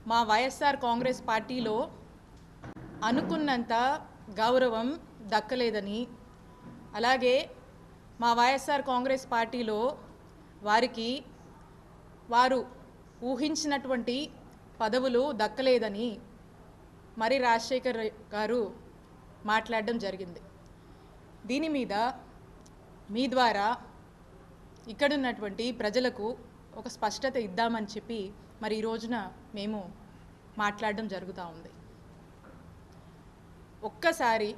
మా వైఎస్ఆర్ కాంగ్రెస్ పార్టీలో అనుకున్నంత గౌరవం దక్కలేదని, అలాగే మా వైఎస్ఆర్ కాంగ్రెస్ పార్టీలో వారు ఊహించినటువంటి పదవులు దక్కలేదని మరి రాజశేఖర్ గారు మాట్లాడడం జరిగింది. దీని మీద మీ ద్వారా ఇక్కడున్నటువంటి ప్రజలకు ఒక స్పష్టత ఇద్దామని చెప్పి మరి ఈ రోజున మేము మాట్లాడడం జరుగుతూ ఉంది. ఒక్కసారి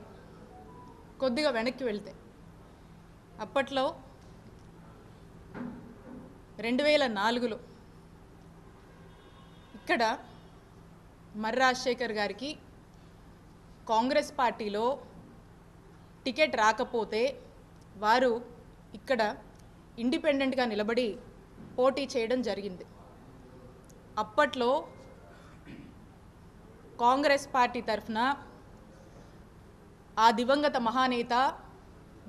కొద్దిగా వెనక్కి వెళ్తే అప్పట్లో 2004లో ఇక్కడ మర్రి రాజశేఖర్ గారికి కాంగ్రెస్ పార్టీలో టికెట్ రాకపోతే వారు ఇక్కడ ఇండిపెండెంట్గా నిలబడి పోటీ చేయడం జరిగింది. అప్పట్లో కాంగ్రెస్ పార్టీ తరఫున ఆ దివంగత మహానేత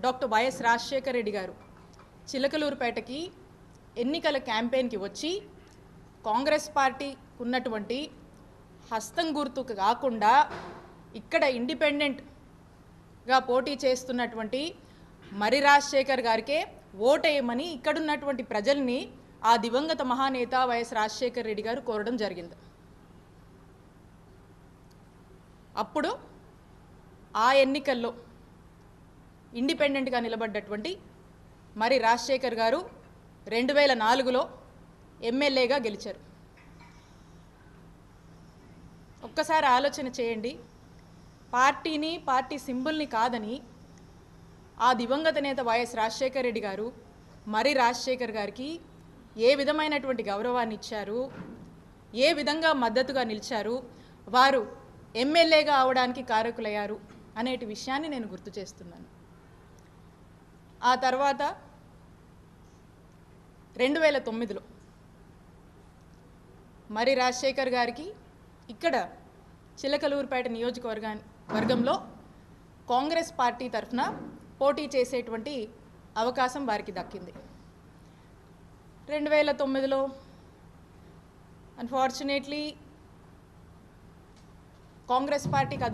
డాక్టర్ వైఎస్ రాజశేఖర రెడ్డి గారు చిలకలూరుపేటకి ఎన్నికల క్యాంపెయిన్కి వచ్చి కాంగ్రెస్ పార్టీ ఉన్నటువంటి హస్తం గుర్తుకు కాకుండా ఇక్కడ ఇండిపెండెంట్గా పోటీ చేస్తున్నటువంటి మర్రి రాజశేఖర్ గారికే ఓటేయమని ఇక్కడున్నటువంటి ప్రజల్ని ఆ దివంగత మహానేత వైఎస్ రాజశేఖర రెడ్డి గారు కోరడం జరిగింది. అప్పుడు ఆ ఎన్నికల్లో ఇండిపెండెంట్గా నిలబడ్డటువంటి మర్రి రాజశేఖర్ గారు 2004లో ఎమ్మెల్యేగా గెలిచారు. ఒక్కసారి ఆలోచన చేయండి. పార్టీని, పార్టీ సింబల్ని కాదని ఆ దివంగత నేత వైఎస్ రాజశేఖర రెడ్డి గారు మర్రి రాజశేఖర్ గారికి ఏ విధమైనటువంటి గౌరవాన్ని ఇచ్చారు, ఏ విధంగా మద్దతుగా నిలిచారు, వారు ఎమ్మెల్యేగా అవడానికి కారకులయ్యారు అనేటి విషయాన్ని నేను గుర్తు చేస్తున్నాను. ఆ తర్వాత 2009లో మర్రి రాజశేఖర్ గారికి ఇక్కడ చిలకలూరుపేట నియోజకవర్గంలో కాంగ్రెస్ పార్టీ తరఫున పోటీ చేసేటువంటి అవకాశం వారికి దక్కింది. 2009లో అన్ఫార్చునేట్లీ కాంగ్రెస్ పార్టీకి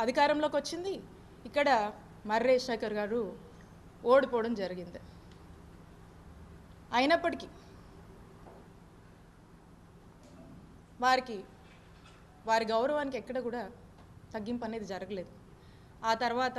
అధికారంలోకి వచ్చింది. ఇక్కడ మర్రి రాజశేఖర్ గారు ఓడిపోవడం జరిగింది. అయినప్పటికీ వారి గౌరవానికి ఎక్కడ కూడా తగ్గింపు అనేది జరగలేదు. ఆ తర్వాత